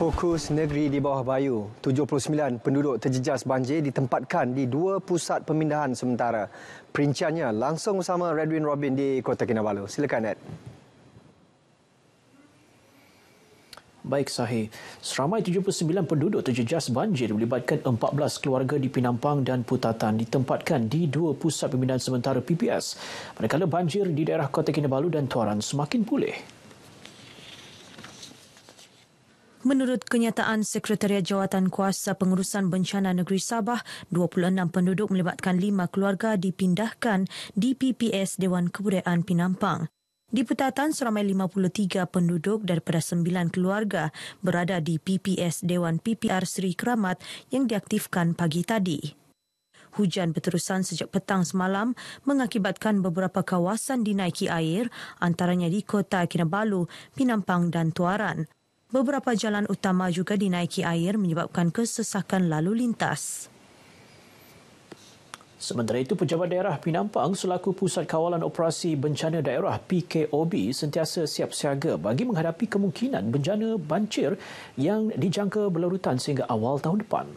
Fokus negeri di bawah Bayu. 79 penduduk terjejas banjir ditempatkan di 2 pusat pemindahan sementara. Perinciannya langsung bersama Redwin Robin di Kota Kinabalu. Silakan, Ed. Baik, Sahih. Seramai 79 penduduk terjejas banjir melibatkan 14 keluarga di Pinampang dan Putatan ditempatkan di 2 pusat pemindahan sementara PPS. Manakala banjir di daerah Kota Kinabalu dan Tuaran semakin pulih. Menurut kenyataan Sekretariat Jawatan Kuasa Pengurusan Bencana Negeri Sabah, 26 penduduk melibatkan 5 keluarga dipindahkan di PPS Dewan Kebudayaan Pinampang. Di Putatan, seramai 53 penduduk daripada 9 keluarga berada di PPS Dewan PPR Seri Keramat yang diaktifkan pagi tadi. Hujan berterusan sejak petang semalam mengakibatkan beberapa kawasan dinaiki air, antaranya di Kota Kinabalu, Pinampang dan Tuaran. Beberapa jalan utama juga dinaiki air menyebabkan kesesakan lalu lintas. Sementara itu, Pejabat Daerah Pinampang selaku Pusat Kawalan Operasi Bencana Daerah PKOB sentiasa siap siaga bagi menghadapi kemungkinan bencana banjir yang dijangka berlarutan sehingga awal tahun depan.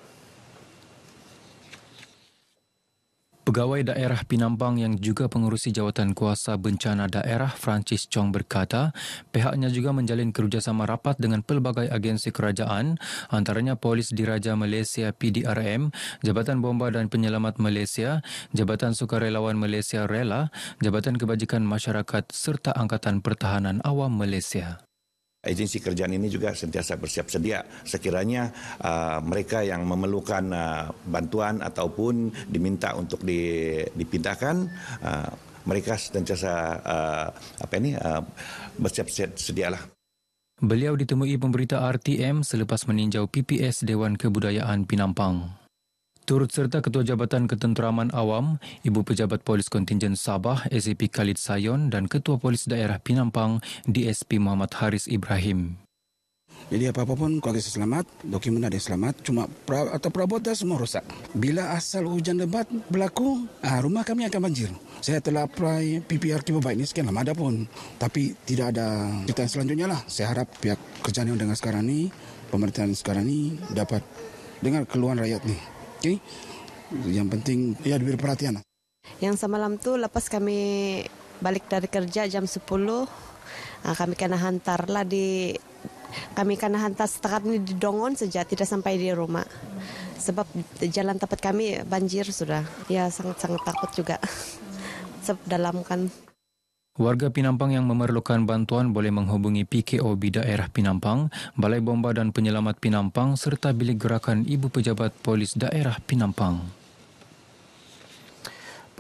Pegawai Daerah Pinampang yang juga pengurusi Jawatan Kuasa Bencana Daerah Francis Chong berkata, pihaknya juga menjalin kerjasama rapat dengan pelbagai agensi kerajaan, antaranya Polis Diraja Malaysia PDRM, Jabatan Bomba dan Penyelamat Malaysia, Jabatan Sukarelawan Malaysia Rela, Jabatan Kebajikan Masyarakat serta Angkatan Pertahanan Awam Malaysia. Agensi kerajaan ini juga sentiasa bersiap sedia sekiranya mereka yang memerlukan bantuan ataupun diminta untuk dipindahkan, mereka sentiasa bersiap sedialah. Beliau ditemui pemberita RTM selepas meninjau PPS Dewan Kebudayaan Pinampang. Turut serta Ketua Jabatan Ketenteraman Awam, Ibu Pejabat Polis Kontingen Sabah ACP Khalid Sayon dan Ketua Polis Daerah Pinampang DSP Muhammad Haris Ibrahim. Jadi apa-apa pun keluarga saya selamat, dokumen ada selamat, cuma perabotan semua rosak. Bila asal hujan lebat berlaku, rumah kami akan banjir. Saya telah apply PPR Kibabaik ini sekian lama ada pun, tapi tidak ada cerita selanjutnya lah. Saya harap pihak kerajaan yang dengar sekarang ni, pemerintahan sekarang ni dapat dengar keluhan rakyat ni. Okay. Yang penting ya diberi perhatian. Yang semalam tu lepas kami balik dari kerja jam 10, kami kena hantar setakat ini di Dongon saja, tidak sampai di rumah. Sebab jalan tempat kami banjir sudah. Ya sangat-sangat takut juga. Sebab dalam kan. Warga Pinampang yang memerlukan bantuan boleh menghubungi PKOB Daerah Pinampang, Balai Bomba dan Penyelamat Pinampang serta Bilik Gerakan Ibu Pejabat Polis Daerah Pinampang.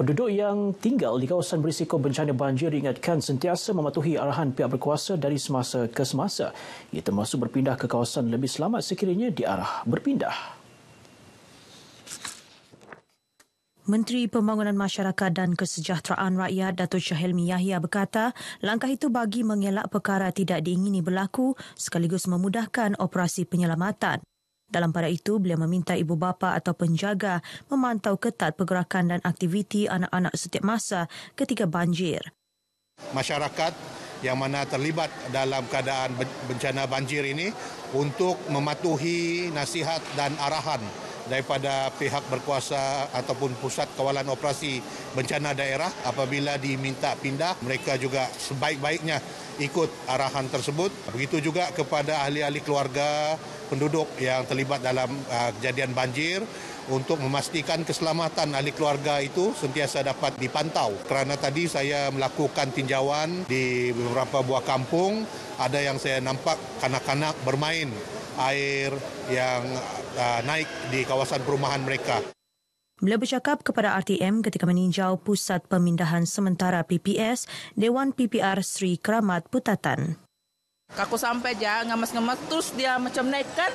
Penduduk yang tinggal di kawasan berisiko bencana banjir diingatkan sentiasa mematuhi arahan pihak berkuasa dari semasa ke semasa. Ia termasuk berpindah ke kawasan lebih selamat sekiranya diarah berpindah. Menteri Pembangunan Masyarakat dan Kesejahteraan Rakyat Datuk Shah Hilmi Yahya berkata, langkah itu bagi mengelak perkara tidak diingini berlaku sekaligus memudahkan operasi penyelamatan. Dalam pada itu, beliau meminta ibu bapa atau penjaga memantau ketat pergerakan dan aktiviti anak-anak setiap masa ketika banjir. Masyarakat yang mana terlibat dalam keadaan bencana banjir ini untuk mematuhi nasihat dan arahan daripada pihak berkuasa ataupun pusat kawalan operasi bencana daerah. Apabila diminta pindah, mereka juga sebaik-baiknya ikut arahan tersebut. Begitu juga kepada ahli-ahli keluarga penduduk yang terlibat dalam kejadian banjir untuk memastikan keselamatan ahli keluarga itu sentiasa dapat dipantau. Kerana tadi saya melakukan tinjauan di beberapa buah kampung, ada yang saya nampak kanak-kanak bermain air yang naik di kawasan perumahan mereka. Beliau bercakap kepada RTM ketika meninjau Pusat Pemindahan Sementara PPS Dewan PPR Seri Keramat Putatan. Aku sampai je ngemas-ngemas terus dia macam naik kan.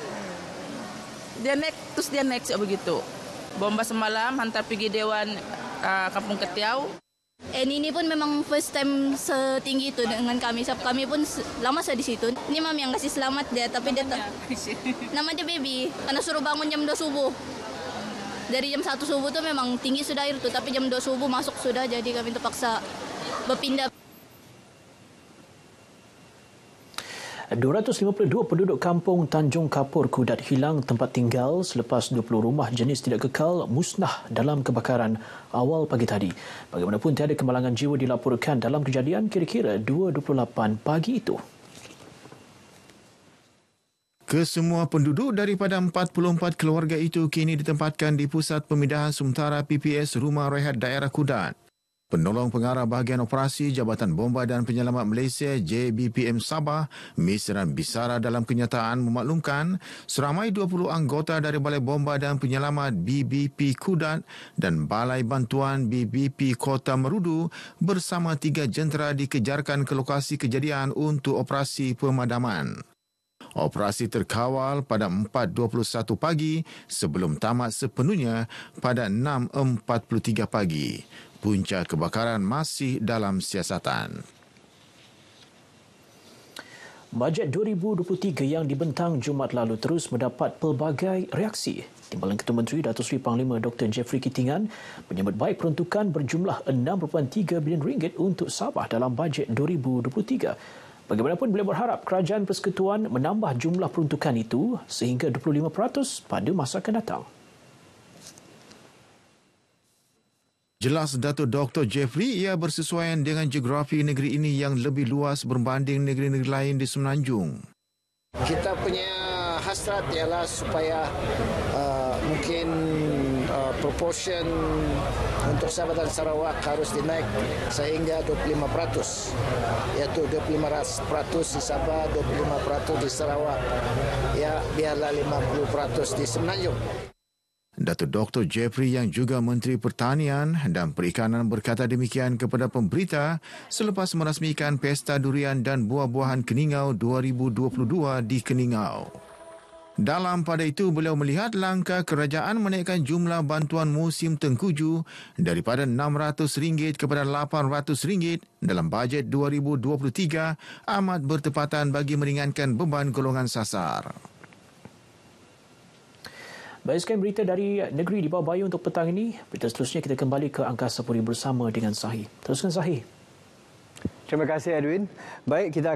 Dia naik terus dia naik begitu. Bomba semalam hantar pergi Dewan Kampung Ketiau. Ini pun memang first time setinggi itu dengan kami. Sebab kami pun lama saya di situ. Ini mami yang kasih selamat dia, tapi dia nama dia baby. Karena suruh bangun jam 2 subuh. Dari jam 1 subuh tu memang tinggi sudah air tu, tapi jam 2 subuh masuk sudah, jadi kami terpaksa berpindah. 252 penduduk kampung Tanjung Kapur Kudat hilang tempat tinggal selepas 20 rumah jenis tidak kekal musnah dalam kebakaran awal pagi tadi. Bagaimanapun tiada kemalangan jiwa dilaporkan dalam kejadian kira-kira 2.28 pagi itu. Kesemua penduduk daripada 44 keluarga itu kini ditempatkan di Pusat Pemindahan Sementara PPS Rumah Rehat Daerah Kudat. Penolong Pengarah Bahagian Operasi Jabatan Bomba dan Penyelamat Malaysia JBPM Sabah, Misran Bisara dalam kenyataan memaklumkan seramai 20 anggota dari Balai Bomba dan Penyelamat BBP Kudat dan Balai Bantuan BBP Kota Merudu bersama 3 jentera dikejarkan ke lokasi kejadian untuk operasi pemadaman. Operasi terkawal pada 4.21 pagi sebelum tamat sepenuhnya pada 6.43 pagi. Punca kebakaran masih dalam siasatan. Bajet 2023 yang dibentang Jumaat lalu terus mendapat pelbagai reaksi. Timbalan Ketua Menteri Datuk Seri Panglima Dr. Jeffrey Kitingan menyambut baik peruntukan berjumlah RM6.3 bilion untuk Sabah dalam bajet 2023. Bagaimanapun beliau berharap Kerajaan Persekutuan menambah jumlah peruntukan itu sehingga 25% pada masa akan datang. Jelas Datuk Dr. Jeffrey ia bersesuaian dengan geografi negeri ini yang lebih luas berbanding negeri-negeri lain di Semenanjung. Kita punya hasrat ialah supaya mungkin proportion untuk Sabah dan Sarawak harus dinaik sehingga 25%. Iaitu 25% di Sabah, 25% di Sarawak. Ya, biarlah 50% di Semenanjung. Datuk Dr. Jeffrey yang juga Menteri Pertanian dan Perikanan berkata demikian kepada pemberita selepas merasmikan Pesta Durian dan Buah-buahan Keningau 2022 di Keningau. Dalam pada itu, beliau melihat langkah kerajaan menaikkan jumlah bantuan musim tengkuju daripada RM600 kepada RM800 dalam bajet 2023 amat bertepatan bagi meringankan beban golongan sasar. Baik, sekian berita dari negeri di bawah bayau untuk petang ini. Berita seterusnya kita kembali ke Angkasa Puri bersama dengan Sahi. Teruskan Sahi. Terima kasih Edwin. Baik, kita akan